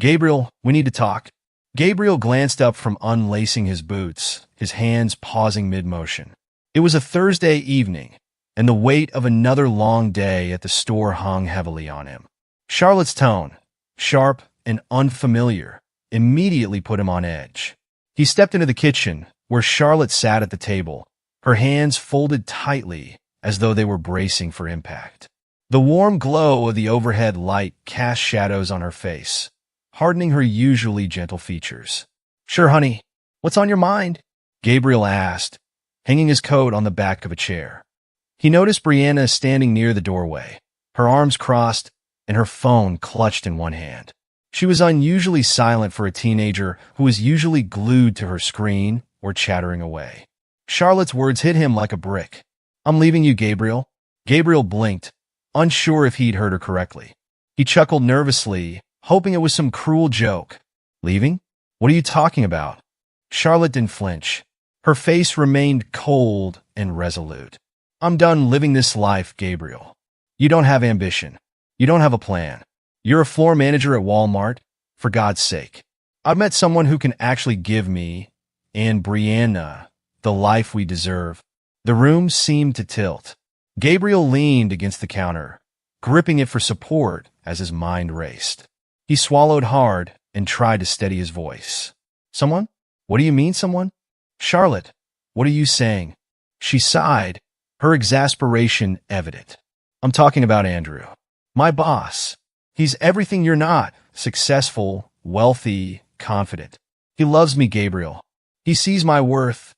Gabriel, we need to talk. Gabriel glanced up from unlacing his boots, his hands pausing mid-motion. It was a Thursday evening, and the weight of another long day at the store hung heavily on him. Charlotte's tone, sharp and unfamiliar, immediately put him on edge. He stepped into the kitchen, where Charlotte sat at the table, her hands folded tightly as though they were bracing for impact. The warm glow of the overhead light cast shadows on her face, hardening her usually gentle features. "Sure, honey. What's on your mind?" Gabriel asked, hanging his coat on the back of a chair. He noticed Brianna standing near the doorway, her arms crossed and her phone clutched in one hand. She was unusually silent for a teenager who was usually glued to her screen or chattering away. Charlotte's words hit him like a brick. "I'm leaving you, Gabriel." Gabriel blinked, unsure if he'd heard her correctly. He chuckled nervously, hoping it was some cruel joke. "Leaving? What are you talking about?" Charlotte didn't flinch. Her face remained cold and resolute. "I'm done living this life, Gabriel. You don't have ambition. You don't have a plan. You're a floor manager at Walmart, for God's sake. I've met someone who can actually give me, and Brianna, the life we deserve." The room seemed to tilt. Gabriel leaned against the counter, gripping it for support as his mind raced. He swallowed hard and tried to steady his voice. "Someone? What do you mean, someone?" "Charlotte, what are you saying?" She sighed, her exasperation evident. "I'm talking about Andrew. My boss. He's everything you're not. Successful, wealthy, confident. He loves me, Gabriel. He sees my worth,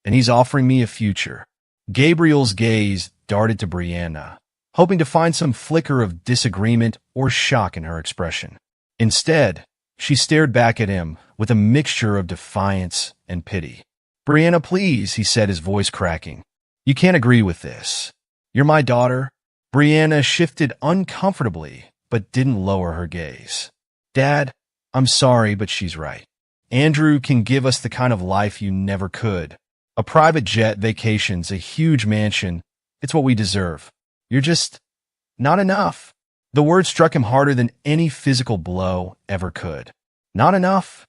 and he's offering me a future." Gabriel's gaze darted to Brianna, hoping to find some flicker of disagreement or shock in her expression. Instead, she stared back at him with a mixture of defiance and pity. "Brianna, please," he said, his voice cracking. "You can't agree with this. You're my daughter." Brianna shifted uncomfortably, but didn't lower her gaze. "Dad, I'm sorry, but she's right. Andrew can give us the kind of life you never could. A private jet, vacations, a huge mansion. It's what we deserve. You're just not enough." The word struck him harder than any physical blow ever could. "Not enough?"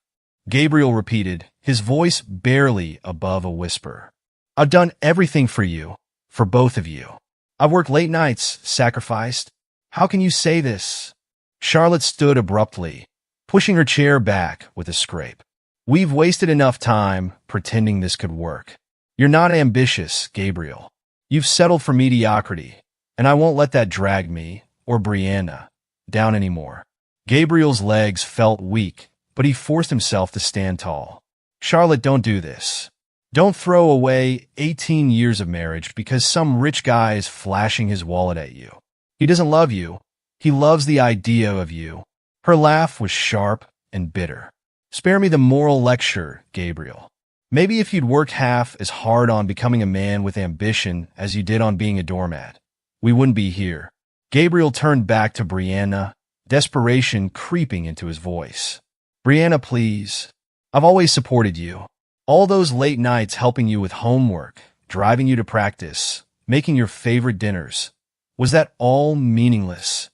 Gabriel repeated, his voice barely above a whisper. "I've done everything for you, for both of you. I've worked late nights, sacrificed. How can you say this?" Charlotte stood abruptly, pushing her chair back with a scrape. "We've wasted enough time pretending this could work. You're not ambitious, Gabriel. You've settled for mediocrity, and I won't let that drag me, or Brianna, down anymore." Gabriel's legs felt weak, but he forced himself to stand tall. "Charlotte, don't do this. Don't throw away 18 years of marriage because some rich guy is flashing his wallet at you. He doesn't love you. He loves the idea of you." Her laugh was sharp and bitter. "Spare me the moral lecture, Gabriel. Maybe if you'd worked half as hard on becoming a man with ambition as you did on being a doormat, we wouldn't be here." Gabriel turned back to Brianna, desperation creeping into his voice. "Brianna, please. I've always supported you. All those late nights helping you with homework, driving you to practice, making your favorite dinners. Was that all meaningless?"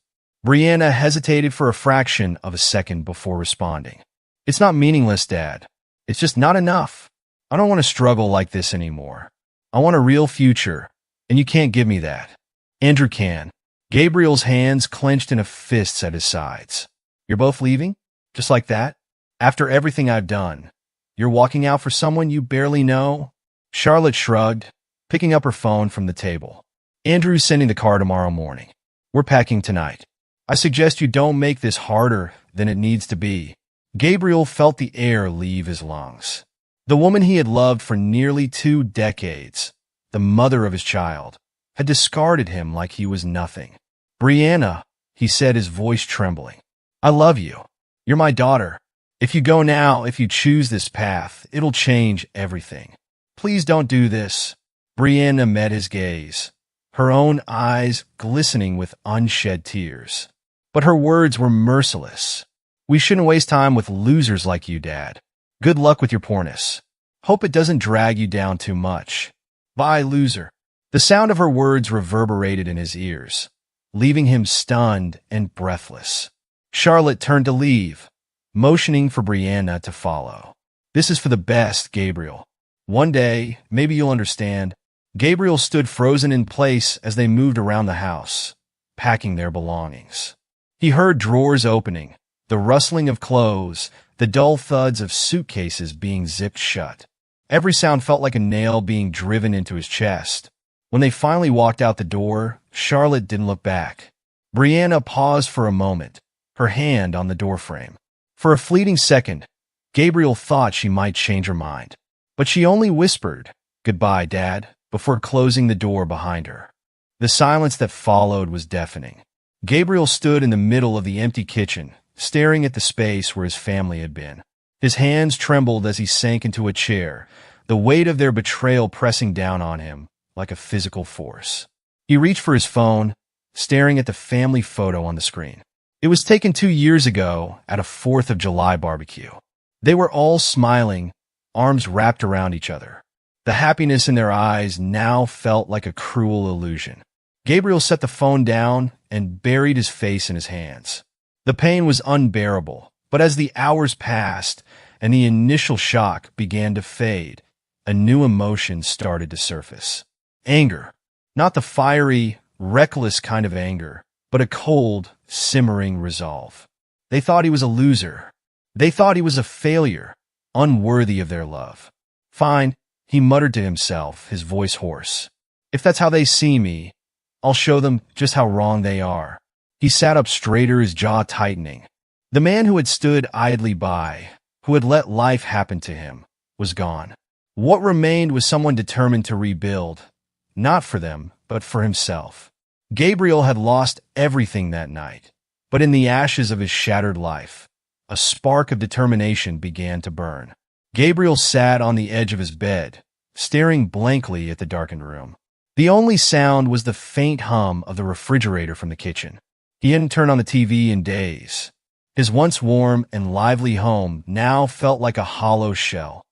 Brianna hesitated for a fraction of a second before responding. "It's not meaningless, Dad. It's just not enough. I don't want to struggle like this anymore. I want a real future, and you can't give me that. Andrew can." Gabriel's hands clenched in a fist at his sides. "You're both leaving? Just like that? After everything I've done? You're walking out for someone you barely know?" Charlotte shrugged, picking up her phone from the table. "Andrew's sending the car tomorrow morning. We're packing tonight. I suggest you don't make this harder than it needs to be." Gabriel felt the air leave his lungs. The woman he had loved for nearly 2 decades, the mother of his child, had discarded him like he was nothing. "Brianna," he said, his voice trembling, "I love you. You're my daughter. If you go now, if you choose this path, it'll change everything. Please don't do this." Brianna met his gaze, her own eyes glistening with unshed tears. But her words were merciless. "We shouldn't waste time with losers like you, Dad. Good luck with your poorness. Hope it doesn't drag you down too much. Bye, loser." The sound of her words reverberated in his ears, leaving him stunned and breathless. Charlotte turned to leave, motioning for Brianna to follow. "This is for the best, Gabriel. One day, maybe you'll understand." Gabriel stood frozen in place as they moved around the house, packing their belongings. He heard drawers opening, the rustling of clothes, the dull thuds of suitcases being zipped shut. Every sound felt like a nail being driven into his chest. When they finally walked out the door, Charlotte didn't look back. Brianna paused for a moment, her hand on the doorframe. For a fleeting second, Gabriel thought she might change her mind. But she only whispered, "Goodbye, Dad," before closing the door behind her. The silence that followed was deafening. Gabriel stood in the middle of the empty kitchen, staring at the space where his family had been. His hands trembled as he sank into a chair, the weight of their betrayal pressing down on him like a physical force. He reached for his phone, staring at the family photo on the screen. It was taken 2 years ago at a 4th of July barbecue. They were all smiling, arms wrapped around each other. The happiness in their eyes now felt like a cruel illusion. Gabriel set the phone down and buried his face in his hands. The pain was unbearable, but as the hours passed and the initial shock began to fade, a new emotion started to surface. Anger. Not the fiery, reckless kind of anger, but a cold, simmering resolve. They thought he was a loser. They thought he was a failure, unworthy of their love. "Fine," he muttered to himself, his voice hoarse. "If that's how they see me, I'll show them just how wrong they are." He sat up straighter, his jaw tightening. The man who had stood idly by, who had let life happen to him, was gone. What remained was someone determined to rebuild, not for them, but for himself. Gabriel had lost everything that night, but in the ashes of his shattered life, a spark of determination began to burn. Gabriel sat on the edge of his bed, staring blankly at the darkened room. The only sound was the faint hum of the refrigerator from the kitchen. He hadn't turned on the TV in days. His once warm and lively home now felt like a hollow shell,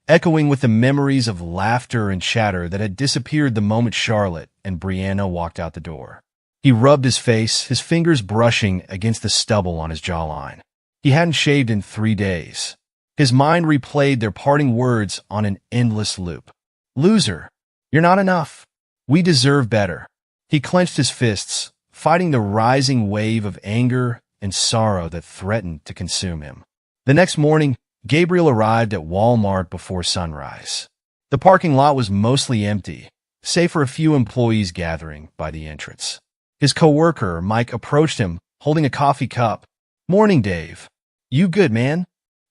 echoing with the memories of laughter and chatter that had disappeared the moment Charlotte and Brianna walked out the door. He rubbed his face, his fingers brushing against the stubble on his jawline. He hadn't shaved in 3 days. His mind replayed their parting words on an endless loop. "Loser, you're not enough. We deserve better." He clenched his fists, fighting the rising wave of anger and sorrow that threatened to consume him. The next morning, Gabriel arrived at Walmart before sunrise. The parking lot was mostly empty, save for a few employees gathering by the entrance. His coworker, Mike, approached him, holding a coffee cup. "Morning, Dave. You good, man?"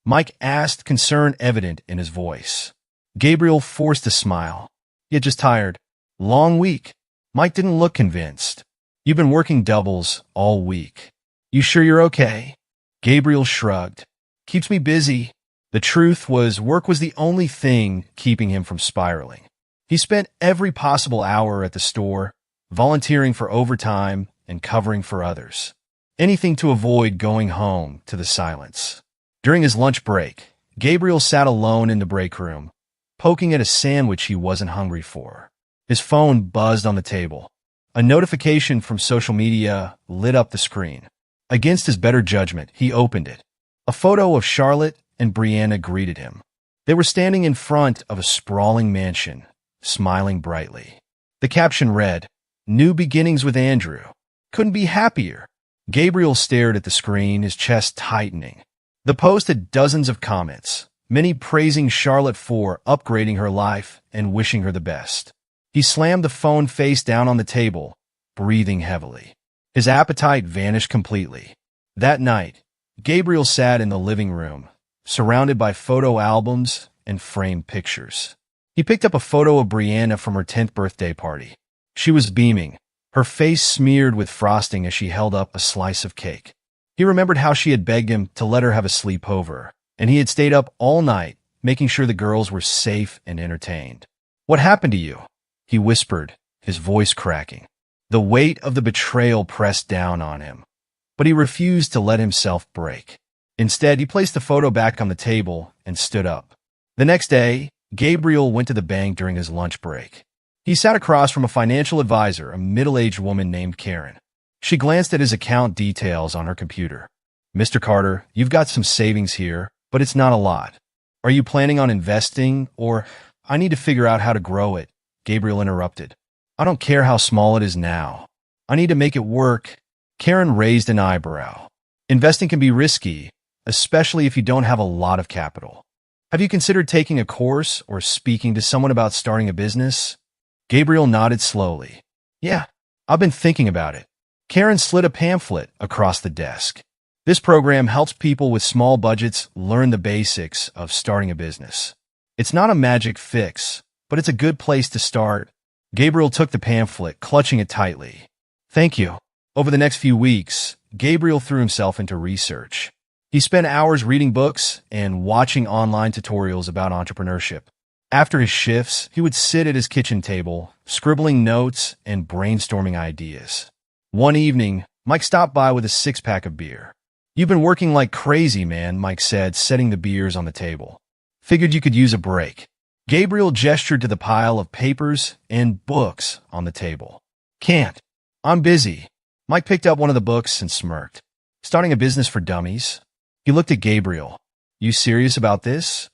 Mike asked, concern evident in his voice. Gabriel forced a smile. "Yeah, just tired. Long week." Mike didn't look convinced. "You've been working doubles all week. You sure you're okay?" Gabriel shrugged. "Keeps me busy." The truth was, work was the only thing keeping him from spiraling. He spent every possible hour at the store, volunteering for overtime and covering for others. Anything to avoid going home to the silence. During his lunch break, Gabriel sat alone in the break room, poking at a sandwich he wasn't hungry for. His phone buzzed on the table. A notification from social media lit up the screen. Against his better judgment, he opened it. A photo of Charlotte and Brianna greeted him. They were standing in front of a sprawling mansion, smiling brightly. The caption read, "New beginnings with Andrew. Couldn't be happier." Gabriel stared at the screen, his chest tightening. The post had dozens of comments, many praising Charlotte for upgrading her life and wishing her the best. He slammed the phone face down on the table, breathing heavily. His appetite vanished completely. That night, Gabriel sat in the living room, surrounded by photo albums and framed pictures. He picked up a photo of Brianna from her 10th birthday party. She was beaming, her face smeared with frosting as she held up a slice of cake. He remembered how she had begged him to let her have a sleepover, and he had stayed up all night, making sure the girls were safe and entertained. "What happened to you?" he whispered, his voice cracking. The weight of the betrayal pressed down on him, but he refused to let himself break. Instead, he placed the photo back on the table and stood up. The next day, Gabriel went to the bank during his lunch break. He sat across from a financial advisor, a middle-aged woman named Karen. She glanced at his account details on her computer. Mr. Carter, you've got some savings here, but it's not a lot. Are you planning on investing, or I need to figure out how to grow it? Gabriel interrupted. I don't care how small it is now. I need to make it work. Karen raised an eyebrow. Investing can be risky, especially if you don't have a lot of capital. Have you considered taking a course or speaking to someone about starting a business? Gabriel nodded slowly. Yeah, I've been thinking about it. Karen slid a pamphlet across the desk. This program helps people with small budgets learn the basics of starting a business. It's not a magic fix, but it's a good place to start. Gabriel took the pamphlet, clutching it tightly. Thank you. Over the next few weeks, Gabriel threw himself into research. He spent hours reading books and watching online tutorials about entrepreneurship. After his shifts, he would sit at his kitchen table, scribbling notes and brainstorming ideas. One evening, Mike stopped by with a six-pack of beer. You've been working like crazy, man, Mike said, setting the beers on the table. Figured you could use a break. Gabriel gestured to the pile of papers and books on the table. Can't. I'm busy. Mike picked up one of the books and smirked. Starting a business for dummies? He looked at Gabriel. You serious about this?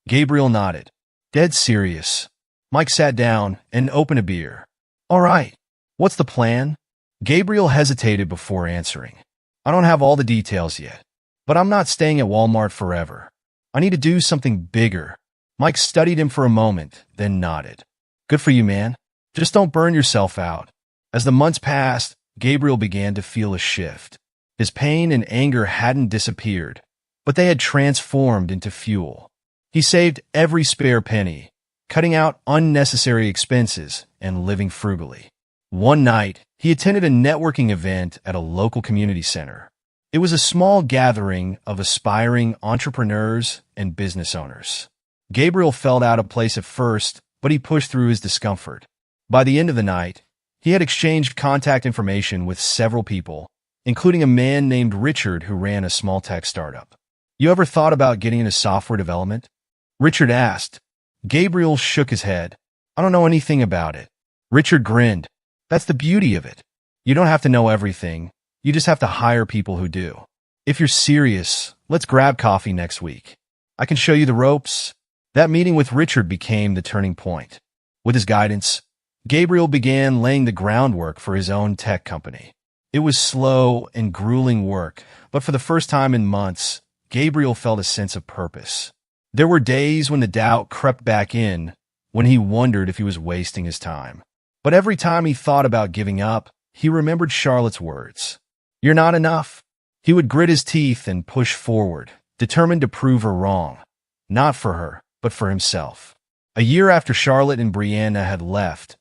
Gabriel nodded. Dead serious. Mike sat down and opened a beer. All right. What's the plan? Gabriel hesitated before answering. I don't have all the details yet, but I'm not staying at Walmart forever. I need to do something bigger. Mike studied him for a moment, then nodded. Good for you, man. Just don't burn yourself out. As the months passed, Gabriel began to feel a shift. His pain and anger hadn't disappeared, but they had transformed into fuel. He saved every spare penny, cutting out unnecessary expenses and living frugally. One night, he attended a networking event at a local community center. It was a small gathering of aspiring entrepreneurs and business owners. Gabriel felt out of place at first, but he pushed through his discomfort. By the end of the night, he had exchanged contact information with several people, including a man named Richard who ran a small tech startup. You ever thought about getting into software development? Richard asked. Gabriel shook his head. I don't know anything about it. Richard grinned. That's the beauty of it. You don't have to know everything. You just have to hire people who do. If you're serious, let's grab coffee next week. I can show you the ropes. That meeting with Richard became the turning point. With his guidance, Gabriel began laying the groundwork for his own tech company. It was slow and grueling work, but for the first time in months, Gabriel felt a sense of purpose. There were days when the doubt crept back in, when he wondered if he was wasting his time. But every time he thought about giving up, he remembered Charlotte's words. You're not enough. He would grit his teeth and push forward, determined to prove her wrong. Not for her, but for himself. A year after Charlotte and Brianna had left,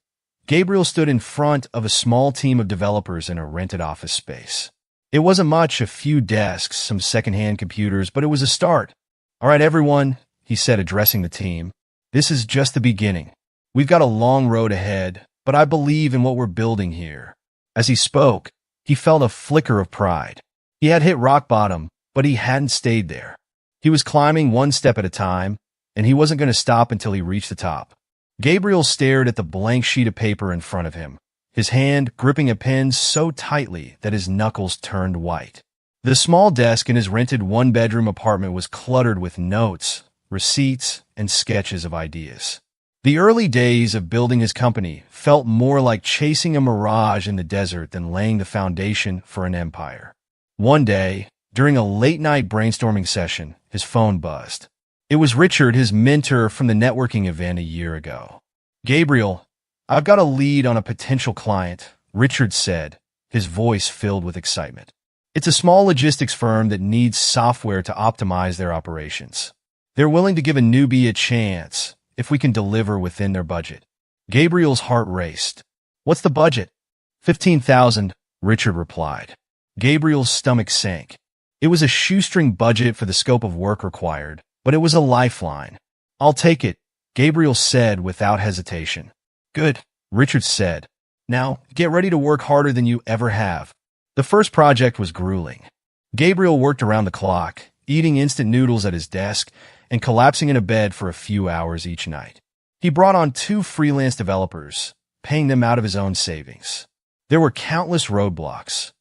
Gabriel stood in front of a small team of developers in a rented office space. It wasn't much, a few desks, some secondhand computers, but it was a start. All right, everyone, he said, addressing the team. This is just the beginning. We've got a long road ahead, but I believe in what we're building here. As he spoke, he felt a flicker of pride. He had hit rock bottom, but he hadn't stayed there. He was climbing one step at a time, and he wasn't going to stop until he reached the top. Gabriel stared at the blank sheet of paper in front of him, his hand gripping a pen so tightly that his knuckles turned white. The small desk in his rented one-bedroom apartment was cluttered with notes, receipts, and sketches of ideas. The early days of building his company felt more like chasing a mirage in the desert than laying the foundation for an empire. One day, during a late-night brainstorming session, his phone buzzed. It was Richard, his mentor from the networking event a year ago. Gabriel, I've got a lead on a potential client, Richard said, his voice filled with excitement. It's a small logistics firm that needs software to optimize their operations. They're willing to give a newbie a chance if we can deliver within their budget. Gabriel's heart raced. What's the budget? $15,000, Richard replied. Gabriel's stomach sank. It was a shoestring budget for the scope of work required, but it was a lifeline. I'll take it, Gabriel said without hesitation. Good, Richard said. Now, get ready to work harder than you ever have. The first project was grueling. Gabriel worked around the clock, eating instant noodles at his desk and collapsing in a bed for a few hours each night. He brought on 2 freelance developers, paying them out of his own savings. There were countless roadblocks.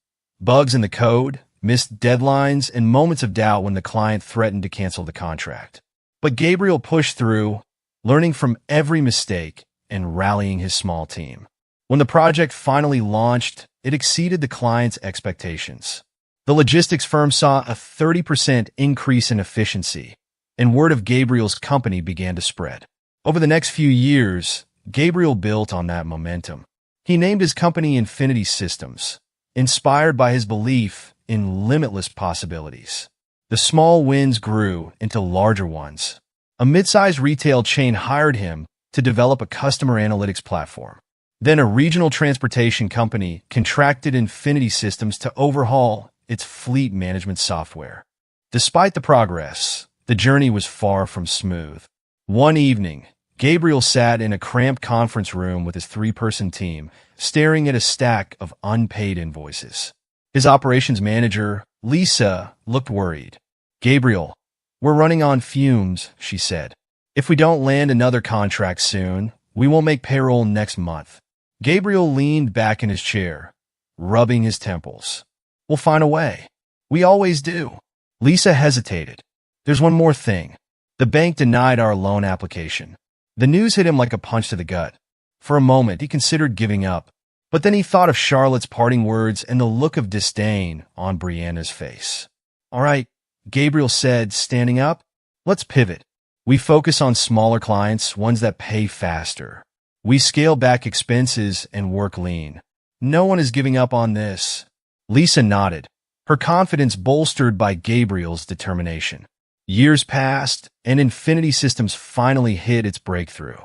Bugs in the code, missed deadlines, and moments of doubt when the client threatened to cancel the contract. But Gabriel pushed through, learning from every mistake and rallying his small team. When the project finally launched, it exceeded the client's expectations. The logistics firm saw a 30% increase in efficiency, and word of Gabriel's company began to spread. Over the next few years, Gabriel built on that momentum. He named his company Infinity Systems, inspired by his belief in limitless possibilities. The small wins grew into larger ones. A mid-sized retail chain hired him to develop a customer analytics platform. Then a regional transportation company contracted Infinity Systems to overhaul its fleet management software. Despite the progress, the journey was far from smooth. One evening, Gabriel sat in a cramped conference room with his three-person team, staring at a stack of unpaid invoices. His operations manager, Lisa, looked worried. "Gabriel, we're running on fumes," she said. "If we don't land another contract soon, we won't make payroll next month." Gabriel leaned back in his chair, rubbing his temples. "We'll find a way. We always do." Lisa hesitated. "There's one more thing. The bank denied our loan application." The news hit him like a punch to the gut. For a moment, he considered giving up, but then he thought of Charlotte's parting words and the look of disdain on Brianna's face. "All right," Gabriel said, standing up. "Let's pivot. We focus on smaller clients, ones that pay faster. We scale back expenses and work lean. No one is giving up on this." Lisa nodded, her confidence bolstered by Gabriel's determination. Years passed, and Infinity Systems finally hit its breakthrough.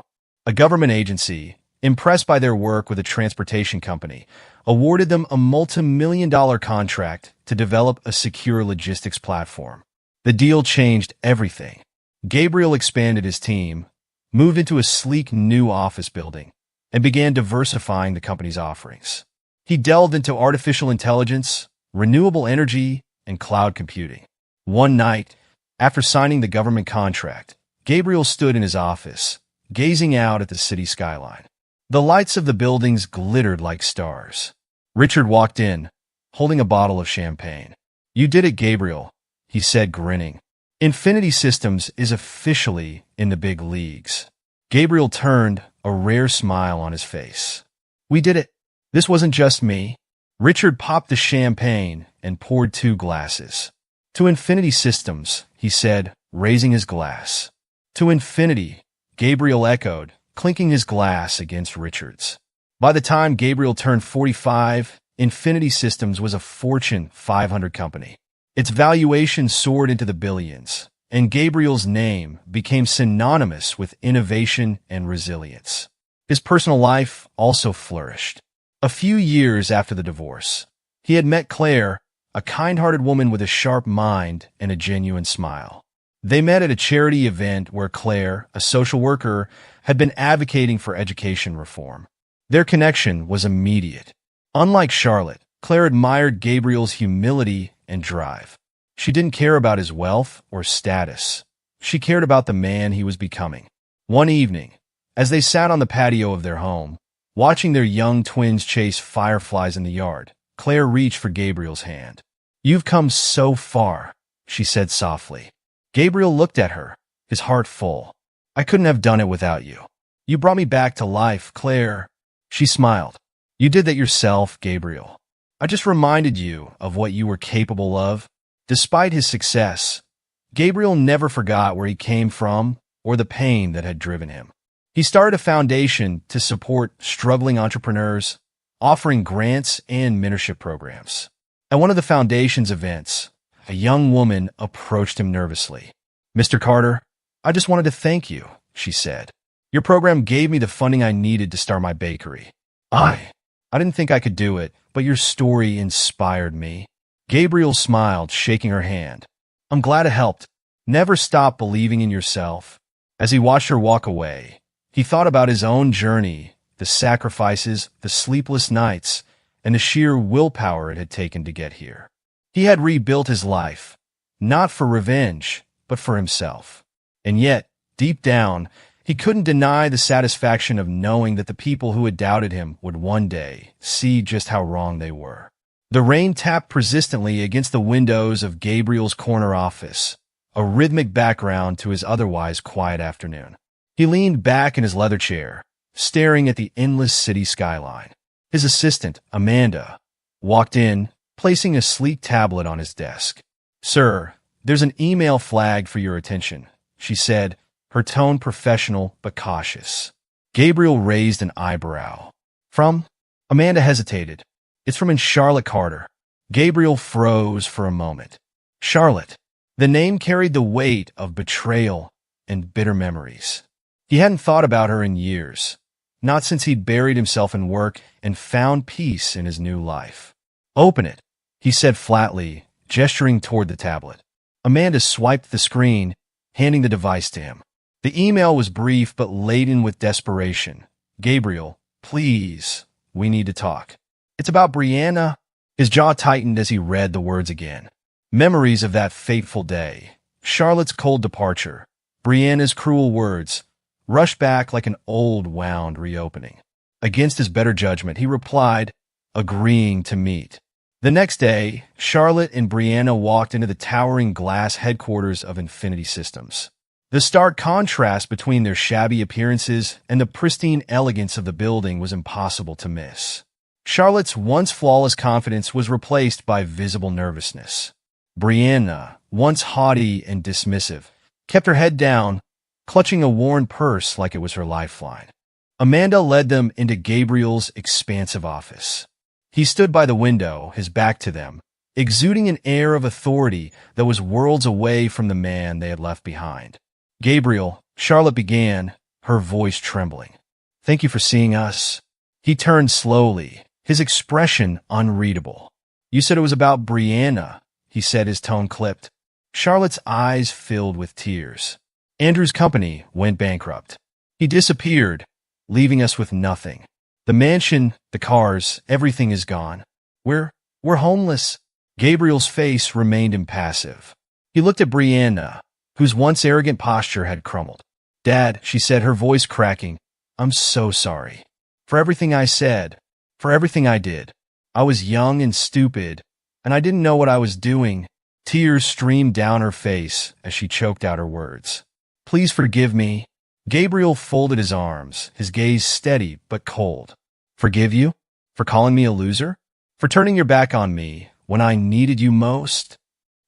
A government agency, impressed by their work with a transportation company, awarded them a multi-million-dollar contract to develop a secure logistics platform. The deal changed everything. Gabriel expanded his team, moved into a sleek new office building, and began diversifying the company's offerings. He delved into artificial intelligence, renewable energy, and cloud computing. One night, after signing the government contract, Gabriel stood in his office, gazing out at the city skyline. The lights of the buildings glittered like stars. Richard walked in, holding a bottle of champagne. "You did it, Gabriel," he said, grinning. "Infinity Systems is officially in the big leagues." Gabriel turned, a rare smile on his face. "We did it. This wasn't just me." Richard popped the champagne and poured 2 glasses. "To Infinity Systems," he said, raising his glass. "To infinity," Gabriel echoed, clinking his glass against Richard's. By the time Gabriel turned 45, Infinity Systems was a Fortune 500 company. Its valuation soared into the billions, and Gabriel's name became synonymous with innovation and resilience. His personal life also flourished. A few years after the divorce, he had met Claire, a kind-hearted woman with a sharp mind and a genuine smile. They met at a charity event where Claire, a social worker, had been advocating for education reform. Their connection was immediate. Unlike Charlotte, Claire admired Gabriel's humility and drive. She didn't care about his wealth or status. She cared about the man he was becoming. One evening, as they sat on the patio of their home, watching their young twins chase fireflies in the yard, Claire reached for Gabriel's hand. "You've come so far," she said softly. Gabriel looked at her, his heart full. "I couldn't have done it without you. You brought me back to life, Claire." She smiled. "You did that yourself, Gabriel. I just reminded you of what you were capable of." Despite his success, Gabriel never forgot where he came from or the pain that had driven him. He started a foundation to support struggling entrepreneurs, offering grants and mentorship programs. At one of the foundation's events, a young woman approached him nervously. "Mr. Carter, I just wanted to thank you," she said. "Your program gave me the funding I needed to start my bakery. I didn't think I could do it, but your story inspired me." Gabriel smiled, shaking her hand. "I'm glad it helped. Never stop believing in yourself." As he watched her walk away, he thought about his own journey, the sacrifices, the sleepless nights, and the sheer willpower it had taken to get here. He had rebuilt his life, not for revenge, but for himself. And yet, deep down, he couldn't deny the satisfaction of knowing that the people who had doubted him would one day see just how wrong they were. The rain tapped persistently against the windows of Gabriel's corner office, a rhythmic background to his otherwise quiet afternoon. He leaned back in his leather chair, staring at the endless city skyline. His assistant, Amanda, walked in, placing a sleek tablet on his desk. "Sir, there's an email flagged for your attention," she said, her tone professional but cautious. Gabriel raised an eyebrow. "From?" Amanda hesitated. "It's from Charlotte Carter." Gabriel froze for a moment. Charlotte. The name carried the weight of betrayal and bitter memories. He hadn't thought about her in years, not since he'd buried himself in work and found peace in his new life. "Open it," he said flatly, gesturing toward the tablet. Amanda swiped the screen, handing the device to him. The email was brief but laden with desperation. "Gabriel, please, we need to talk. It's about Brianna." His jaw tightened as he read the words again. Memories of that fateful day, Charlotte's cold departure, Brianna's cruel words, rushed back like an old wound reopening. Against his better judgment, he replied, agreeing to meet. The next day, Charlotte and Brianna walked into the towering glass headquarters of Infinity Systems. The stark contrast between their shabby appearances and the pristine elegance of the building was impossible to miss. Charlotte's once flawless confidence was replaced by visible nervousness. Brianna, once haughty and dismissive, kept her head down, clutching a worn purse like it was her lifeline. Amanda led them into Gabriel's expansive office. He stood by the window, his back to them, exuding an air of authority that was worlds away from the man they had left behind. "Gabriel," Charlotte began, her voice trembling. "Thank you for seeing us." He turned slowly, his expression unreadable. "You said it was about Brianna," he said, his tone clipped. Charlotte's eyes filled with tears. "Andrew's company went bankrupt. He disappeared, leaving us with nothing. The mansion, the cars, everything is gone. We're homeless." Gabriel's face remained impassive. He looked at Brianna, whose once arrogant posture had crumbled. "Dad," she said, her voice cracking, "I'm so sorry. For everything I said, for everything I did. I was young and stupid, and I didn't know what I was doing." Tears streamed down her face as she choked out her words. "Please forgive me." Gabriel folded his arms, his gaze steady but cold. "Forgive you? For calling me a loser? For turning your back on me when I needed you most?"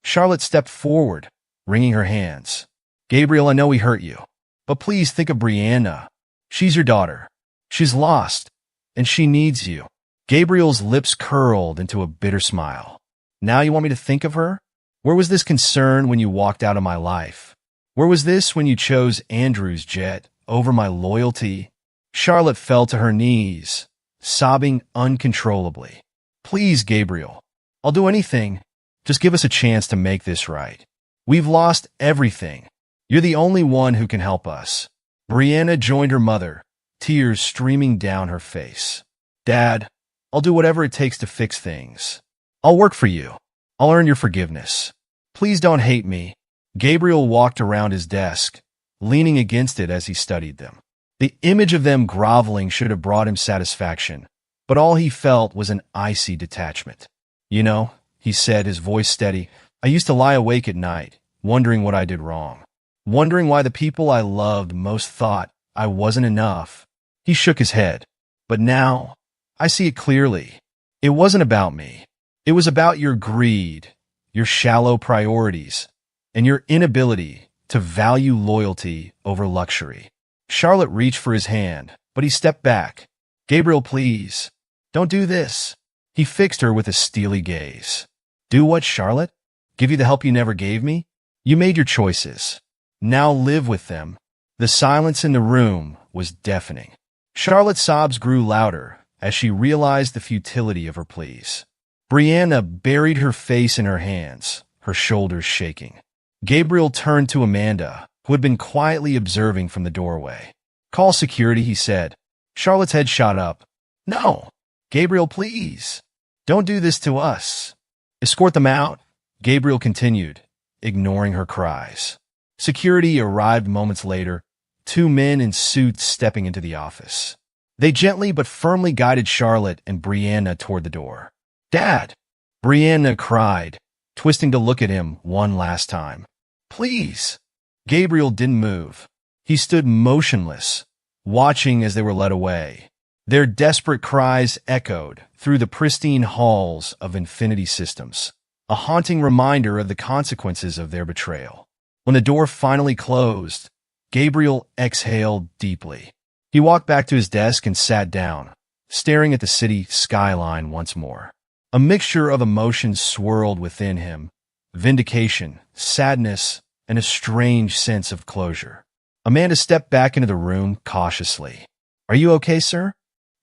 Charlotte stepped forward, wringing her hands. "Gabriel, I know we hurt you, but please think of Brianna. She's your daughter. She's lost, and she needs you." Gabriel's lips curled into a bitter smile. "Now you want me to think of her? Where was this concern when you walked out of my life? Where was this when you chose Andrew's jet over my loyalty?" Charlotte fell to her knees, sobbing uncontrollably. "Please, Gabriel, I'll do anything. Just give us a chance to make this right. We've lost everything. You're the only one who can help us." Brianna joined her mother, tears streaming down her face. "Dad, I'll do whatever it takes to fix things. I'll work for you. I'll earn your forgiveness. Please don't hate me." Gabriel walked around his desk, leaning against it as he studied them. The image of them groveling should have brought him satisfaction, but all he felt was an icy detachment. "You know," he said, his voice steady, "I used to lie awake at night, wondering what I did wrong, wondering why the people I loved most thought I wasn't enough." He shook his head. "But now, I see it clearly. It wasn't about me. It was about your greed, your shallow priorities, and your inability to value loyalty over luxury." Charlotte reached for his hand, but he stepped back. "Gabriel, please, don't do this." He fixed her with a steely gaze. "Do what, Charlotte? Give you the help you never gave me? You made your choices. Now live with them." The silence in the room was deafening. Charlotte's sobs grew louder as she realized the futility of her pleas. Brianna buried her face in her hands, her shoulders shaking. Gabriel turned to Amanda, who had been quietly observing from the doorway. "Call security," he said. Charlotte's head shot up. "No, Gabriel, please. Don't do this to us." "Escort them out," Gabriel continued, ignoring her cries. Security arrived moments later, 2 men in suits stepping into the office. They gently but firmly guided Charlotte and Brianna toward the door. "Dad!" Brianna cried, twisting to look at him one last time. Please. Gabriel didn't move. He stood motionless, watching as they were led away. Their desperate cries echoed through the pristine halls of Infinity Systems, a haunting reminder of the consequences of their betrayal. When the door finally closed, Gabriel exhaled deeply. He walked back to his desk and sat down, staring at the city skyline once more. A mixture of emotions swirled within him: vindication, sadness, and a strange sense of closure. Amanda stepped back into the room cautiously. Are you okay, sir?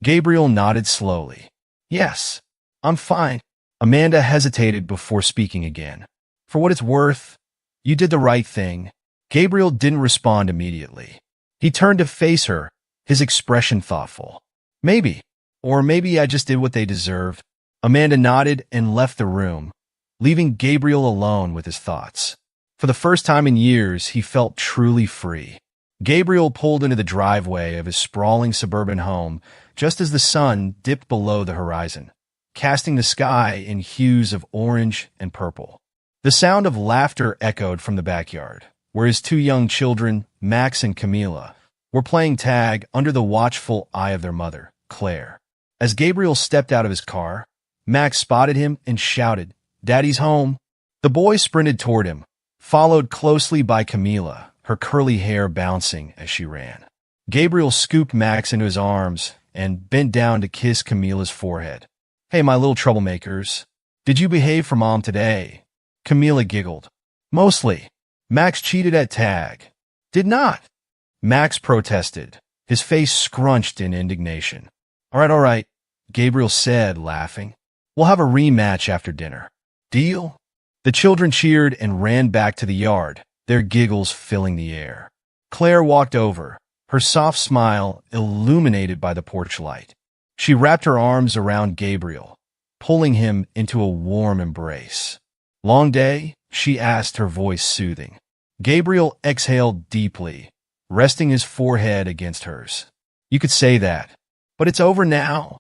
Gabriel nodded slowly. Yes, I'm fine. Amanda hesitated before speaking again. For what it's worth, you did the right thing. Gabriel didn't respond immediately. He turned to face her, his expression thoughtful. Maybe, or maybe I just did what they deserved. Amanda nodded and left the room, leaving Gabriel alone with his thoughts. For the first time in years, he felt truly free. Gabriel pulled into the driveway of his sprawling suburban home just as the sun dipped below the horizon, casting the sky in hues of orange and purple. The sound of laughter echoed from the backyard, where his two young children, Max and Camila, were playing tag under the watchful eye of their mother, Claire. As Gabriel stepped out of his car, Max spotted him and shouted, "Daddy's home!" The boy sprinted toward him, followed closely by Camila, her curly hair bouncing as she ran. Gabriel scooped Max into his arms and bent down to kiss Camila's forehead. "Hey, my little troublemakers, did you behave for Mom today?" Camila giggled. "Mostly. Max cheated at tag." "Did not." Max protested, his face scrunched in indignation. All right, Gabriel said, laughing. "We'll have a rematch after dinner. Deal?" The children cheered and ran back to the yard, their giggles filling the air. Claire walked over, her soft smile illuminated by the porch light. She wrapped her arms around Gabriel, pulling him into a warm embrace. "Long day?" she asked, her voice soothing. Gabriel exhaled deeply, resting his forehead against hers. "You could say that, but it's over now,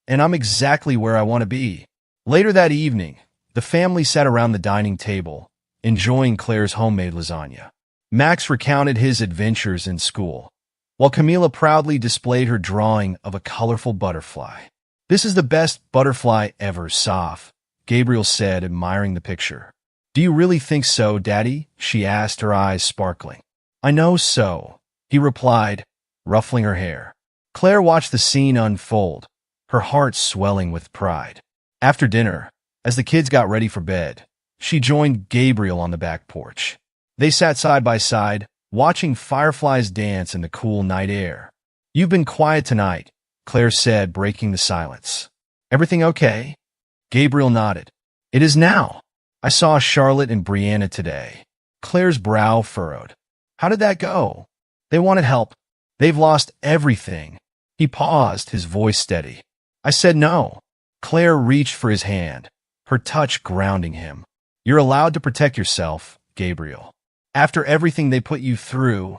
and I'm exactly where I want to be." Later that evening, the family sat around the dining table, enjoying Claire's homemade lasagna. Max recounted his adventures in school, while Camila proudly displayed her drawing of a colorful butterfly. "This is the best butterfly ever, Soph," Gabriel said, admiring the picture. "Do you really think so, Daddy?" she asked, her eyes sparkling. "I know so," he replied, ruffling her hair. Claire watched the scene unfold, her heart swelling with pride. After dinner, as the kids got ready for bed, she joined Gabriel on the back porch. They sat side by side, watching fireflies dance in the cool night air. "You've been quiet tonight," Claire said, breaking the silence. "Everything okay?" Gabriel nodded. "It is now. I saw Charlotte and Brianna today." Claire's brow furrowed. "How did that go?" "They wanted help. They've lost everything." He paused, his voice steady. "I said no." Claire reached for his hand, her touch grounding him. "You're allowed to protect yourself, Gabriel. After everything they put you through,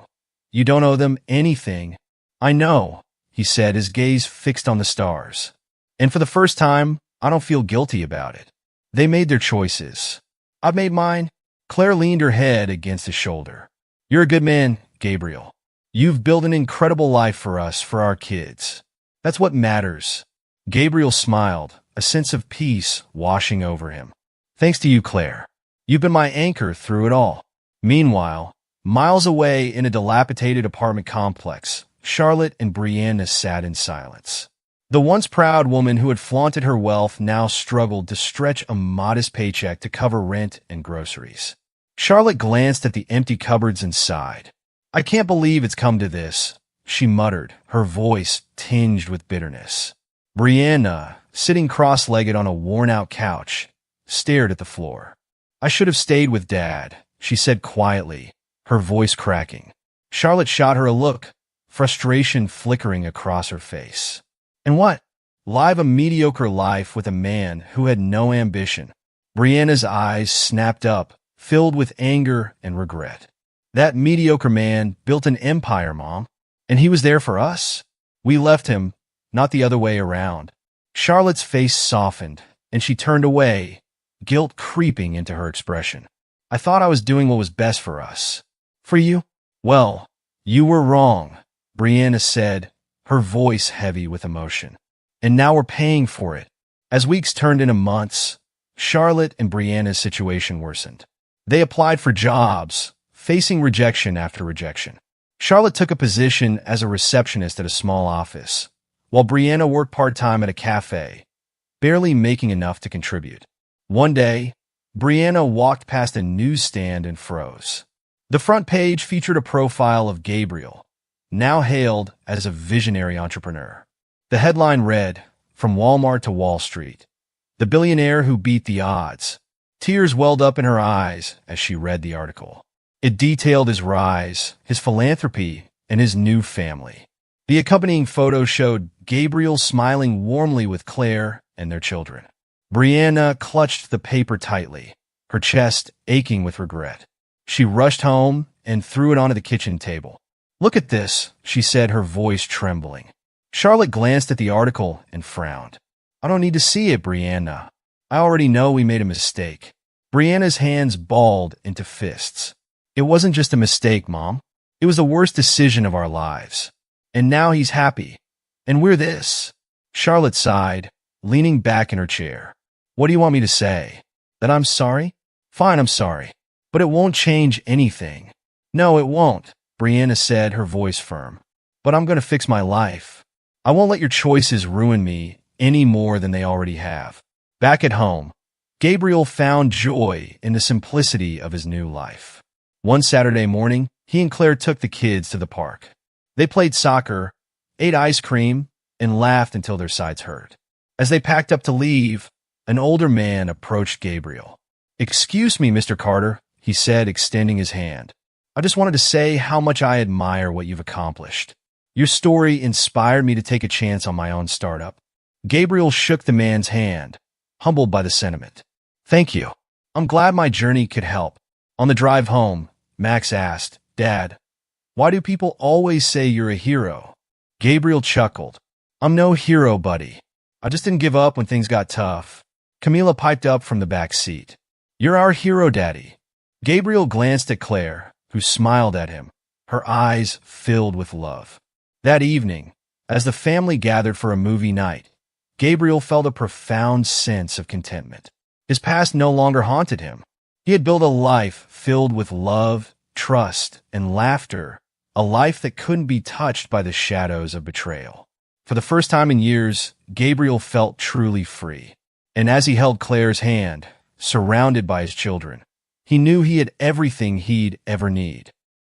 you don't owe them anything." "I know," he said, his gaze fixed on the stars. "And for the first time, I don't feel guilty about it. They made their choices. I've made mine." Claire leaned her head against his shoulder. "You're a good man, Gabriel. You've built an incredible life for us, for our kids. That's what matters." Gabriel smiled, a sense of peace washing over him. "Thanks to you, Claire. You've been my anchor through it all." Meanwhile, miles away in a dilapidated apartment complex, Charlotte and Brianna sat in silence. The once proud woman who had flaunted her wealth now struggled to stretch a modest paycheck to cover rent and groceries. Charlotte glanced at the empty cupboards and sighed. "I can't believe it's come to this," she muttered, her voice tinged with bitterness. Brianna, sitting cross-legged on a worn-out couch, stared at the floor. "I should have stayed with Dad," she said quietly, her voice cracking. Charlotte shot her a look, frustration flickering across her face. "And what? Live a mediocre life with a man who had no ambition." Brianna's eyes snapped up, filled with anger and regret. "That mediocre man built an empire, Mom, and he was there for us. We left him, not the other way around." Charlotte's face softened, and she turned away, guilt creeping into her expression. I thought I was doing what was best for us. For you? Well, you were wrong, Brianna said, her voice heavy with emotion. And now we're paying for it. As weeks turned into months, Charlotte and Brianna's situation worsened. They applied for jobs, facing rejection after rejection. Charlotte took a position as a receptionist at a small office, while Brianna worked part-time at a cafe, barely making enough to contribute. One day, Brianna walked past a newsstand and froze. The front page featured a profile of Gabriel, now hailed as a visionary entrepreneur. The headline read, "From Walmart to Wall Street, the billionaire who beat the odds." Tears welled up in her eyes as she read the article. It detailed his rise, his philanthropy, and his new family. The accompanying photo showed Gabriel smiling warmly with Claire and their children. Brianna clutched the paper tightly, her chest aching with regret. She rushed home and threw it onto the kitchen table. "Look at this," she said, her voice trembling. Charlotte glanced at the article and frowned. "I don't need to see it, Brianna. I already know we made a mistake." Brianna's hands balled into fists. "It wasn't just a mistake, Mom. It was the worst decision of our lives. And now he's happy. And we're this." Charlotte sighed, leaning back in her chair. "What do you want me to say? That I'm sorry? Fine, I'm sorry. But it won't change anything." "No, it won't," Brianna said, her voice firm. "But I'm going to fix my life. I won't let your choices ruin me any more than they already have." Back at home, Gabriel found joy in the simplicity of his new life. One Saturday morning, he and Claire took the kids to the park. They played soccer, ate ice cream, and laughed until their sides hurt. As they packed up to leave, an older man approached Gabriel. "Excuse me, Mr. Carter," he said, extending his hand. "I just wanted to say how much I admire what you've accomplished. Your story inspired me to take a chance on my own startup." Gabriel shook the man's hand, humbled by the sentiment. "Thank you. I'm glad my journey could help." On the drive home, Max asked, "Dad, why do people always say you're a hero?" Gabriel chuckled. "I'm no hero, buddy. I just didn't give up when things got tough." Camila piped up from the back seat. "You're our hero, Daddy." Gabriel glanced at Claire, who smiled at him, her eyes filled with love. That evening, as the family gathered for a movie night, Gabriel felt a profound sense of contentment. His past no longer haunted him. He had built a life filled with love, trust, and laughter, a life that couldn't be touched by the shadows of betrayal. For the first time in years, Gabriel felt truly free. And as he held Claire's hand, surrounded by his children, he knew he had everything he'd ever need.